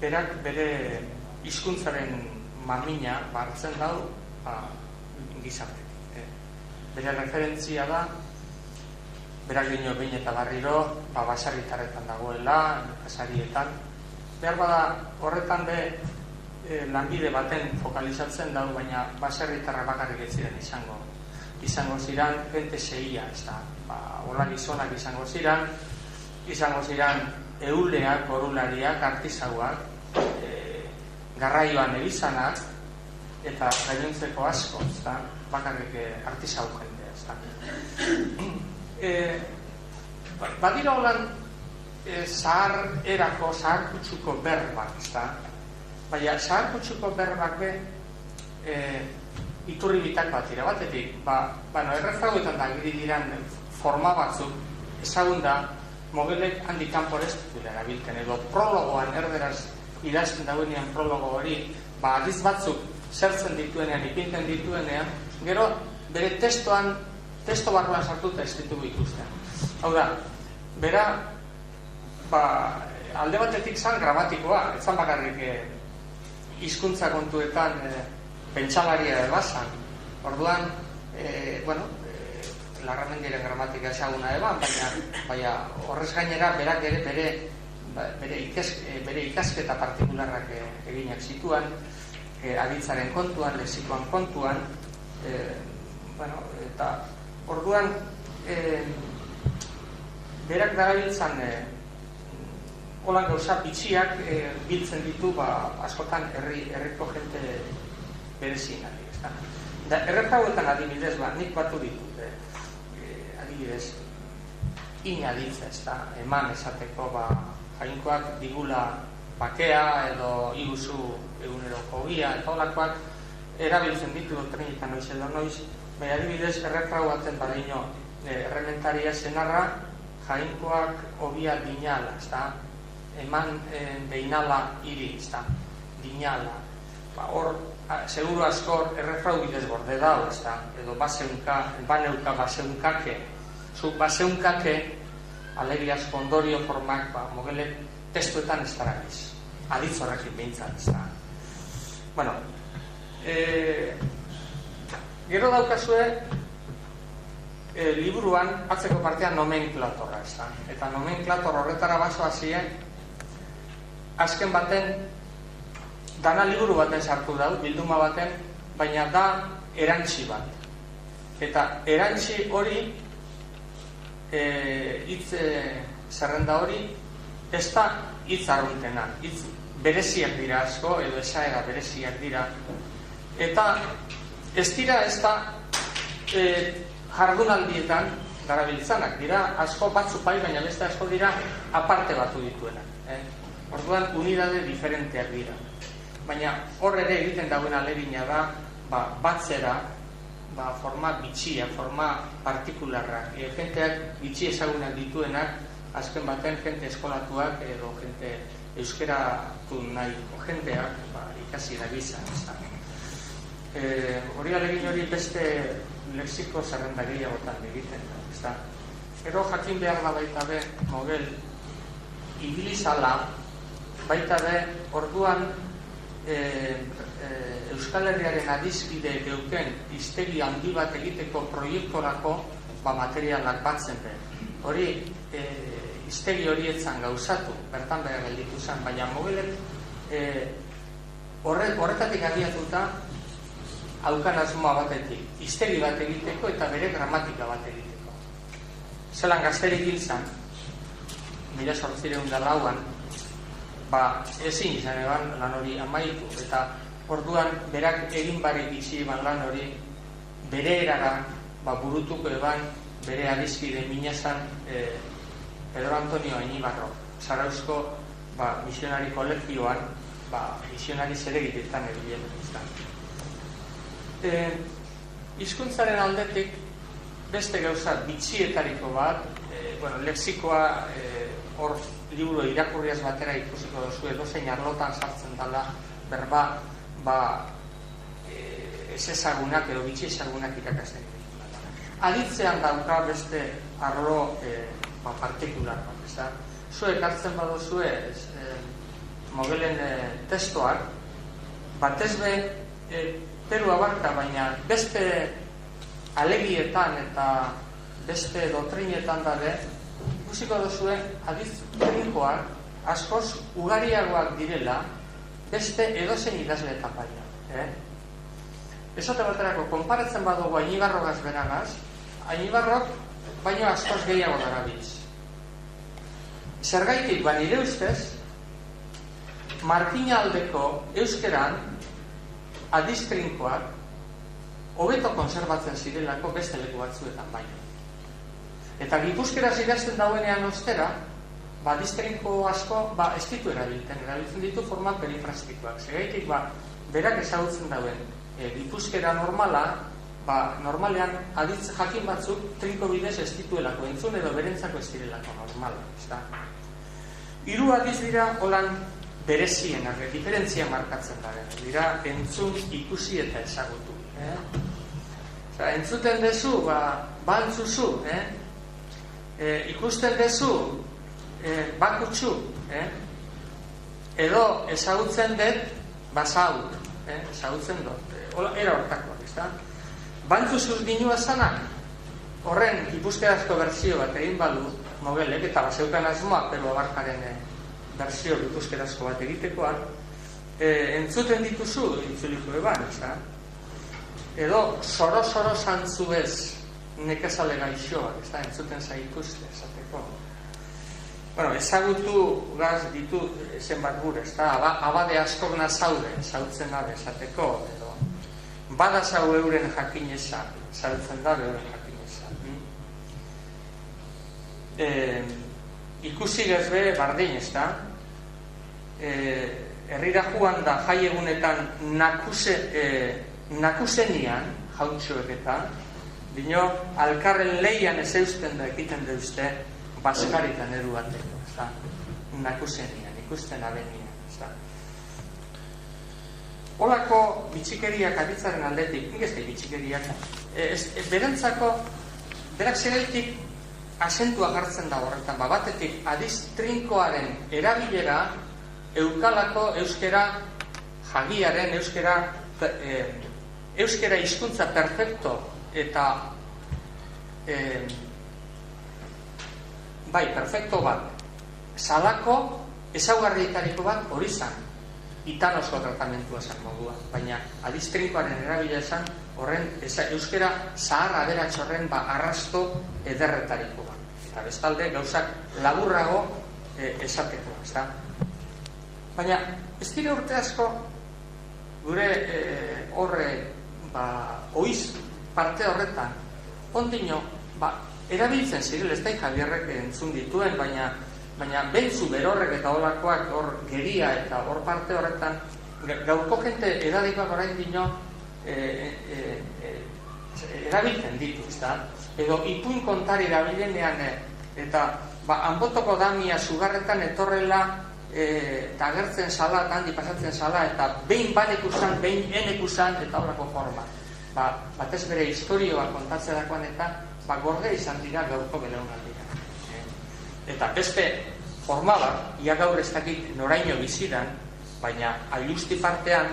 berak bere hizkuntzaren mamina hartzen dau gizartetik. Bere referentzia da, berak dino behin eta barriro, baserritarretan dagoela, nekazarietan. Behar bada horretan be lanbide baten fokalizatzen dau, baina baserritarra bakarrik ez ziren izango ziren gente seia, hola gizonak izango ziren euleak, korulariak, artisauak, garraioan ebizanak, eta gainontzeko asko, bakarrik artisau jendea. Badira holan zahar erako, zahar kutsuko berbak, baina zahar kutsuko berbak be iturri bitak bat dira, batetik, errefragoetan da giri diran forma batzuk, ezagun da, mogelek handik kanpor ez dut erabiltzen, edo prologoan erderaz idazten dauenean prologo hori, adiz batzuk zertzen dituenean, ipinten dituenean, gero bere testo barruan sartuta ez ditugu ikusten. Hau da, bera, alde batetik zan gramatikoa, ez zan bakarrik hizkuntza kontuetan pentsalaria ebazan. Orduan, Larramendiaren gramatika ezaguna eban, baina horrez gainera berak ere bere ikasketa partikularrak eginak zituen, aditzaren kontuan, lexikoan kontuan, eta orduan berak darabiltzan holan gauza bitxiak biltzen ditu askotan herriko jente berezienak. Erreprauetan adibidez, nik batu ditut, adibidez, inaditza, eman esateko, jainkoak digula bakea edo iguzu eguneroko gia, eta holakoak erabiltzen ditu trenetan noiz edo noiz, baina adibidez, erreprau baten badaino errementaria zenarra, jainkoak obia dinala, eman deinala iri, dinala. Hor, seguru askor errefrau bidez borde dau, edo baneuka baseunkake. Zuk baseunkake, alegiaz ondorio formak, mogelek testuetan ez daragiz. Aditz horrekin behintzat, Bueno, gero daukazue, liburuan atzeko partean nomenklatorra, eta nomenklator horretara basoa ziren, azken baten, dana liburu baten sartu dau, bilduma baten, baina da erantzi bat. Eta erantzi hori, hitz zerrenda hori, ez da hitz arruntena, hitz bereziak dira asko, edo esaera bereziak dira. Eta ez dira ez da jardunaldietan darabiltzanak, dira asko batzu bai, baina beste asko dira aparte batu dituenak. Orduan unidade diferenteak dira. Baina hor ere egiten dagoen alegina da batzera, forma bitxia, forma partikularrak, jenteak bitxi ezagunak dituenak, azken baten jente eskolatuak edo jente euskeratu nahiko jenteak ikasi da gizan. Hori alegin hori beste lexiko zerrenda gehiagotan egiten da. Ero jakin behar da baita be, mogel, ibilizala, baita be, orduan Euskal Herriaren adizkide geuken hiztegi handi bat egiteko proiektorako materialak batzen be. Hori, hiztegi horietzan gauzatu, bertan behar gelditu zen, baina mogelek horretatik abiatuta haukan asmoa batetik, hiztegi bat egiteko eta bere gramatika bat egiteko. Zelan gazterik hil zen, 1804an, ezin izan eban lan hori amaitu, eta orduan berak egin barik bizi eban lan hori bere erara burutuko eban bere adizkide minazan Pedro Antonio Enibarro, Zarauzko misionari kolegioan, misionari zeregitetan egiten izan. Hizkuntzaren aldetik beste gauza bitxietariko bat, lexikoa hor liburu irakurriaz batera ikusiko duzu edozein arlotan sartzen dela berba ez ezagunak edo bitxi ezagunak irakasten. Aditzean dauka beste arlo partikular bat, zuek hartzen baduzue Mogelen testoak, batez be Peru abarka, baina beste alegietan eta beste doktrinetan dabe, ikusiko duzue aditz trinkoak askoz ugariagoak direla beste edozein idazleetan baina. Esote baterako, konparatzen badugu Añibarrogaz benagaz, Añibarrok baino askoz gehiago darabiz. Zergaitik, nire ustez, Martina aldeko euskeran aditz trinkoak hobeto konserbatzen zirelako beste leku batzuetan baino. Eta gipuzkeraz idazten dauenean ostera, aditz trinko asko ez ditu erabiltzen ditu format perifrastikoak. Zergaitik, berak ezagutzen dauen gipuzkera normala, normalean aditz jakin batzuk trinko bidez ez dituelako entzun edo berentzako ez direlako normala. Hiru aditz dira holan berezienak, diferentzia markatzen dira entzun, ikusi eta ezagutu. Entzuten dezu, bantzuzu, ikusten dezu, bakutsu, edo ezagutzen dut, bazaut, ezagutzen dut, era hortakoak, ezta? Bantzuzuz dinua zanak, horren gipuzkerazko berzio bat egin badu, Mogelek, eta bazeukan asmoa, Peru abarkaren berzio gipuzkerazko bat egitekoak, entzuten dituzu, itzuliko eban, ezta? Edo, soro-soro zantzu ez nekezale gaixoak, ezta? Entzuten zaituzte, esateko. Ezagutu gaz ditu zenbat gure, ezta? Abade askok nazaude, zautzen dabe, esateko, edo bada zau euren jakineza, zautzen dabe euren jakineza. Ikusi gezbe bardin, ezta? Herrira joan da jai egunetan nakusenian, jauntxoeketan, dino, alkarren leian ez eusten da ekiten deuzte baskaritan edu bateko, ezta? Nakusenian, ikusten abenian, ezta? Olako bitxikeriak aditzaren aldetik, ingezte bitxikeriak, berantzako, berak zeraitik asentua jartzen da horretan, batetik aditz trinkoaren erabilera eukalako euskera jagiaren, euskera hizkuntza perfecto eta perfecto bat salako ezaugarrietariko bat hori zan itanosko tratamentua zen modua, baina aditz trinkoaren erabilera esan horren euskera zahar aberatz horren arrasto ederretariko bat. Eta bestalde gauzak laburrago esateko, ezta? Baina ez dira urte asko gure horre oiz parte horretan ondino erabiltzen zirel, ez da Javierrek entzun dituen, baina bentzu berorrek eta holakoak hor geria eta hor parte horretan gaurko jente edadikoak orain dino erabiltzen ditu, ezta? Edo ipuin kontari erabilenean eta hanbotoko damia sugarretan etorrela eta agertzen zala, eta handi pasatzen zala, eta behin banekusan, behin enekusan, eta horako forma. Batez bere historioa kontatzerakoan eta gorde izan dira gaurko belaunaldira. Eta beste forma bat, ia gaur ez dakit noraino biziran, baina ailusti partean,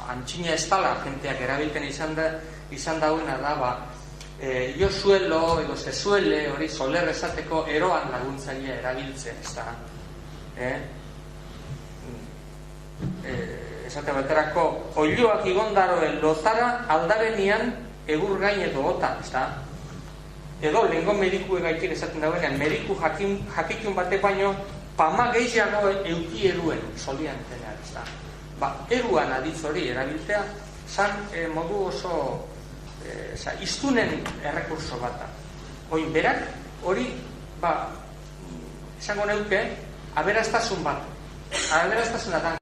antxina ez dala, jenteak erabilten izan dauena da, jo suelo edo se suele, hori soler esateko eroan laguntzaile erabiltzen, ez da. Esate baterako oiloak igondaroen lozara aldabenian egur gain edo gota, ez da. Edo lehenko medikue gaitik esaten dauenean, mediku jakitun batek baino pama gehiago euki eruen solian tenean, ez da. Eruan aditz hori erabiltzea zan modu oso iztunen errekurso bat da. Oin berak hori esango neuke aberastasuna da.